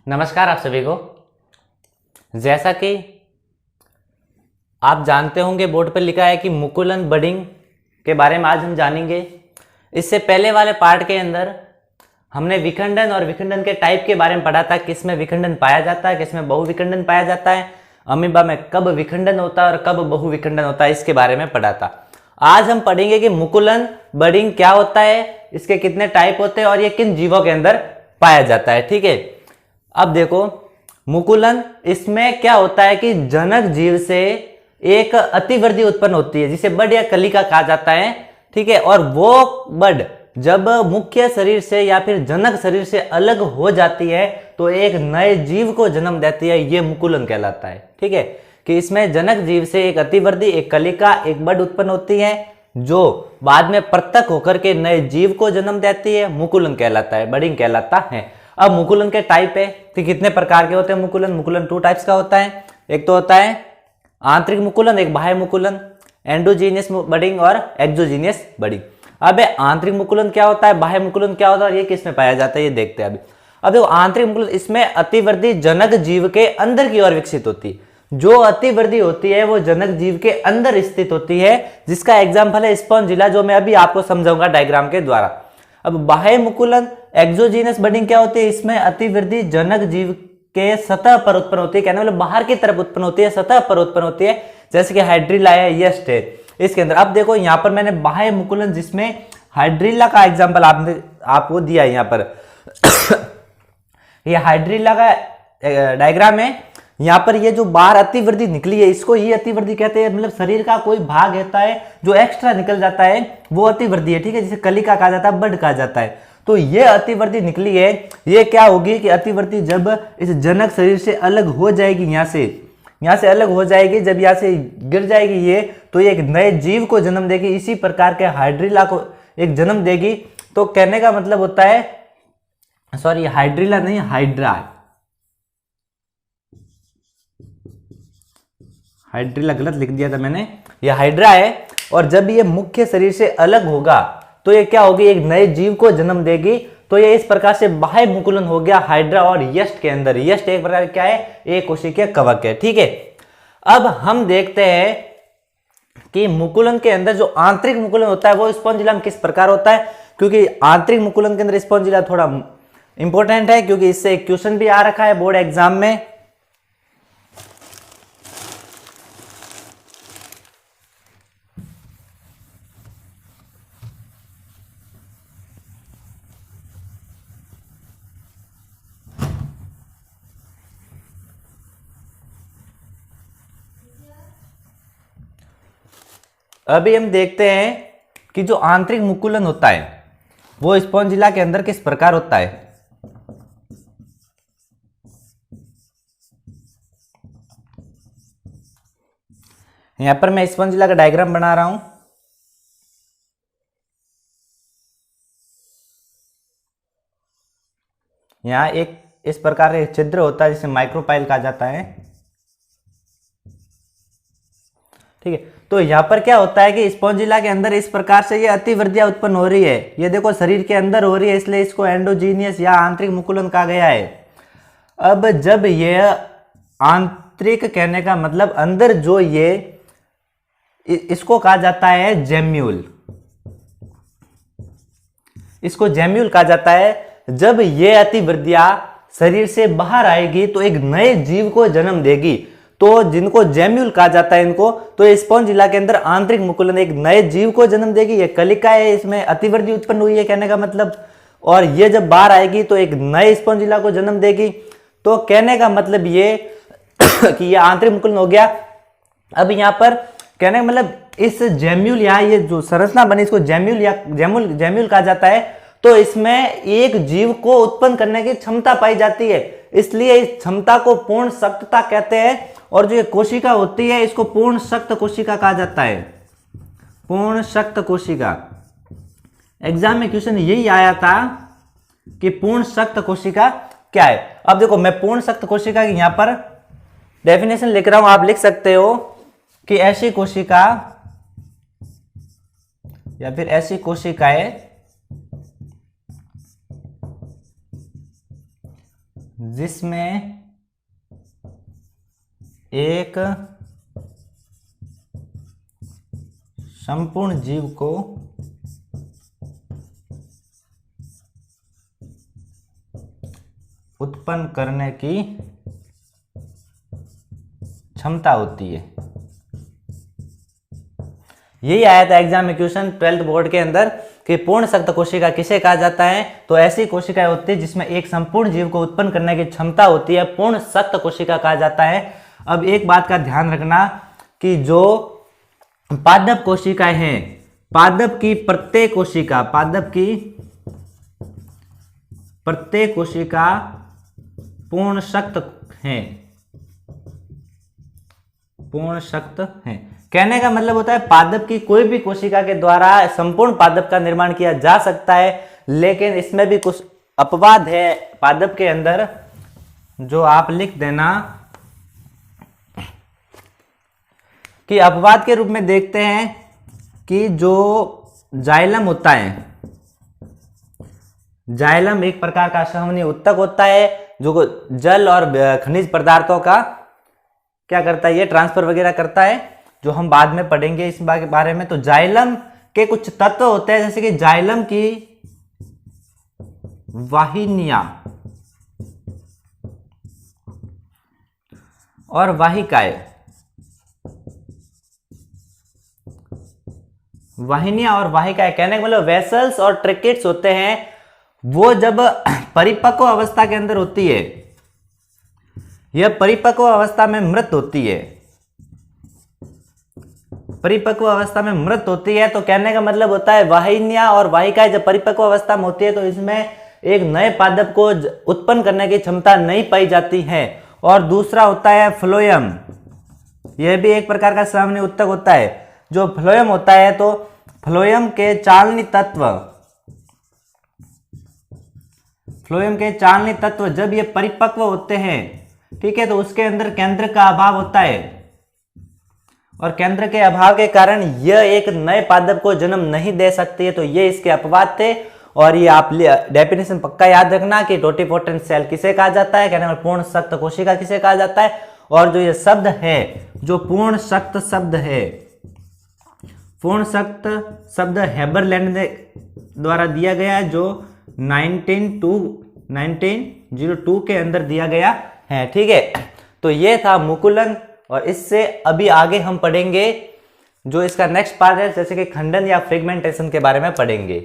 नमस्कार आप सभी को। जैसा कि आप जानते होंगे बोर्ड पर लिखा है कि मुकुलन बडिंग के बारे में आज हम जानेंगे। इससे पहले वाले पार्ट के अंदर हमने विखंडन और विखंडन के टाइप के बारे में पढ़ा था, किसमें विखंडन पाया जाता है, किसमें बहुविखंडन पाया जाता है, अमीबा में कब विखंडन होता है और कब बहुविखंडन होता है, इसके बारे में पढ़ा था। आज हम पढ़ेंगे कि मुकुलन बडिंग क्या होता है, इसके कितने टाइप होते हैं और ये किन जीवों के अंदर पाया जाता है। ठीक है, अब देखो मुकुलन, इसमें क्या होता है कि जनक जीव से एक अतिवृद्धि उत्पन्न होती है जिसे बड या कलिका कहा जाता है। ठीक है, और वो बड जब मुख्य शरीर से या फिर जनक शरीर से अलग हो जाती है तो एक नए जीव को जन्म देती है, ये मुकुलन कहलाता है। ठीक है, कि इसमें जनक जीव से एक अतिवृद्धि, एक कलिका, एक बड उत्पन्न होती है जो बाद में पृथक होकर के नए जीव को जन्म देती है, मुकुलन कहलाता है, बडिंग कहलाता है। अब मुकुलन के टाइप है तो कितने प्रकार के होते हैं मुकुलन? मुकुलन 2 टाइप्स का होता है। एक तो होता है आंतरिक मुकुलन, एक बाह्य मुकुलन, एंडोजीनियस बडिंग और एक्सोजीनियस बडिंग। अब आंतरिक मुकुलन क्या होता है, बाह्य मुकुलन क्या होता है और ये किस में पाया जाता है, ये देखते हैं अभी। अब देखो आंतरिक मुकुलन, इसमें अतिवृद्धि जनक जीव के अंदर की ओर विकसित होती है। जो अतिवृद्धि होती है वो जनक जीव के अंदर स्थित होती है, जिसका एग्जाम्पल है स्पॉन्जिला, जो मैं अभी आपको समझाऊंगा डायग्राम के द्वारा। अब बाह्य मुकुलन एक्सोजीनस बडिंग क्या होती है? इसमें अतिवृद्धि जनक जीव के सतह पर उत्पन्न होती है, कहने मतलब बाहर की तरफ उत्पन्न होती है, सतह पर उत्पन्न होती है, जैसे कि हाइड्रिला है, यस्ट है इसके अंदर। अब देखो यहाँ पर मैंने बाह्य मुकुलन जिसमें हाइड्रिला का एग्जाम्पल आपको दिया है यहाँ पर ये हाइड्रिला का डायग्राम है। यहाँ पर ये जो बाहर अतिवृद्धि निकली है, इसको ये अतिवृद्धि कहते हैं, मतलब शरीर का कोई भाग रहता है जो एक्स्ट्रा निकल जाता है वो अतिवृद्धि है। ठीक है, जिसे कलिका कहा जाता है, बड कहा जाता है। तो ये अतिवृद्धि निकली है, ये क्या होगी कि अतिवृद्धि जब इस जनक शरीर से अलग हो जाएगी, यहाँ से अलग हो जाएगी, जब यहाँ से गिर जाएगी ये, तो ये एक नए जीव को जन्म देगी। इसी प्रकार के हाइड्रिला को एक जन्म देगी। तो कहने का मतलब होता है, सॉरी हाइड्रिला नहीं, हाइड्रा, हाइड्रिला गलत लिख दिया था मैंने, ये हाइड्रा है। और जब ये मुख्य शरीर से अलग होगा तो ये क्या होगी, एक नए जीव को जन्म देगी। तो ये इस प्रकार से बाह्य मुकुलन हो गया हाइड्रा और यस्ट के अंदर। यस्ट एक प्रकार क्या है, एक कोशिकीय कवक है। ठीक है, अब हम देखते हैं कि मुकुलन के अंदर जो आंतरिक मुकुलन होता है वो स्पॉन्जिला में किस प्रकार होता है, क्योंकि आंतरिक मुकुलन के अंदर स्पॉन्जिला थोड़ा इंपॉर्टेंट है, क्योंकि इससे एक क्वेश्चन भी आ रखा है बोर्ड एग्जाम में। अभी हम देखते हैं कि जो आंतरिक मुकुलन होता है वो स्पॉन्जिला के अंदर किस प्रकार होता है। यहां पर मैं स्पॉन्जिला का डायग्राम बना रहा हूं। यहां एक इस प्रकार का छिद्र होता है जिसे माइक्रोपाइल कहा जाता है। ठीक है, तो यहां पर क्या होता है कि स्पॉन्जिला के अंदर इस प्रकार से ये अतिवृद्धियां उत्पन्न हो रही है। ये देखो शरीर के अंदर हो रही है, इसलिए इसको एंडोजीनियस या आंतरिक मुकुलन कहा गया है। अब जब ये आंतरिक कहने का मतलब अंदर जो ये, इसको कहा जाता है जेम्यूल, इसको जेम्यूल कहा जाता है। जब ये अतिवृद्धियां शरीर से बाहर आएगी तो एक नए जीव को जन्म देगी, तो जिनको जेम्यूल कहा जाता है इनको, तो स्पॉन्जिला के अंदर आंतरिक मुकुलन एक नए जीव को जन्म देगी। ये कलिका है, इसमें अतिवृद्धि उत्पन्न हुई है कहने का मतलब, और ये जब बाहर आएगी तो एक नए स्पॉन्जिला को जन्म देगी। तो कहने का मतलब ये कि ये आंतरिक मुकुलन हो गया। अब यहाँ पर कहने का मतलब इस जेम्यूल, यहाँ ये जो संरचना बनी इसको जेम्यूल या जेम्यूल कहा जाता है। तो इसमें एक जीव को उत्पन्न करने की क्षमता पाई जाती है, इसलिए इस क्षमता को पूर्ण शक्तता कहते हैं। और जो ये कोशिका होती है इसको पूर्ण शक्त कोशिका कहा जाता है, पूर्ण शक्त कोशिका। एग्जाम में क्वेश्चन यही आया था कि पूर्ण शक्त कोशिका क्या है। अब देखो मैं पूर्ण शक्त कोशिका की यहां पर डेफिनेशन लिख रहा हूं, आप लिख सकते हो कि ऐसी कोशिका या फिर ऐसी कोशिकाएं जिसमें एक संपूर्ण जीव को उत्पन्न करने की क्षमता होती है। यही आया था एग्जाम में क्वेश्चन 12th बोर्ड के अंदर कि पूर्ण सख्त कोशिका किसे कहा जाता है। तो ऐसी कोशिकाएं होती है जिसमें एक संपूर्ण जीव को उत्पन्न करने की क्षमता होती है, पूर्ण सख्त कोशिका कहा जाता है। अब एक बात का ध्यान रखना कि जो पादप कोशिकाएं हैं, पादप की प्रत्येक कोशिका पूर्ण सख्त है, पूर्ण सख्त है। कहने का मतलब होता है पादप की कोई भी कोशिका के द्वारा संपूर्ण पादप का निर्माण किया जा सकता है, लेकिन इसमें भी कुछ अपवाद है पादप के अंदर, जो आप लिख देना कि अपवाद के रूप में देखते हैं कि जो जाइलम होता है, जाइलम एक प्रकार का संवहनीय ऊतक होता है जो जल और खनिज पदार्थों का क्या करता है, ये ट्रांसफर वगैरह करता है, जो हम बाद में पढ़ेंगे इस बारे में। तो जाइलम के कुछ तत्व होते हैं, जैसे कि जाइलम की वाहिनियां और वाहिकाएं, कहने का मतलब वेसल्स और ट्रैकेट्स होते हैं, वो जब परिपक्व अवस्था के अंदर होती है, यह परिपक्व अवस्था में मृत होती है, परिपक्व अवस्था में मृत होती है। तो कहने का मतलब होता है वाहिनियां और वाहिकाएं जब परिपक्व अवस्था में होती है तो इसमें एक नए पादप को उत्पन्न करने की क्षमता नहीं पाई जाती है। और दूसरा होता है फ्लोएम, यह भी एक प्रकार का संवहनीय ऊतक होता है। जो फ्लोएम होता है, तो फ्लोएम के चालनी तत्व जब ये परिपक्व होते हैं, ठीक है, तो उसके अंदर केंद्र का अभाव होता है, और केंद्र के अभाव के कारण यह एक नए पादप को जन्म नहीं दे सकती है। तो ये इसके अपवाद थे। और ये आप डेफिनेशन पक्का याद रखना कि टोटिपोटेंट सेल किसे कहा जाता है, कहने में पूर्ण सख्त कोशिका किसे कहा जाता है। और जो ये शब्द है, जो पूर्ण सख्त शब्द है, पूर्ण सख्त शब्द हेबरलैंड द्वारा दिया गया है, जो 1902 के अंदर दिया गया है, ठीक है। तो ये था मुकुलन, और इससे अभी आगे हम पढ़ेंगे जो इसका नेक्स्ट पार्ट है, जैसे कि खंडन या फ्रेगमेंटेशन के बारे में पढ़ेंगे।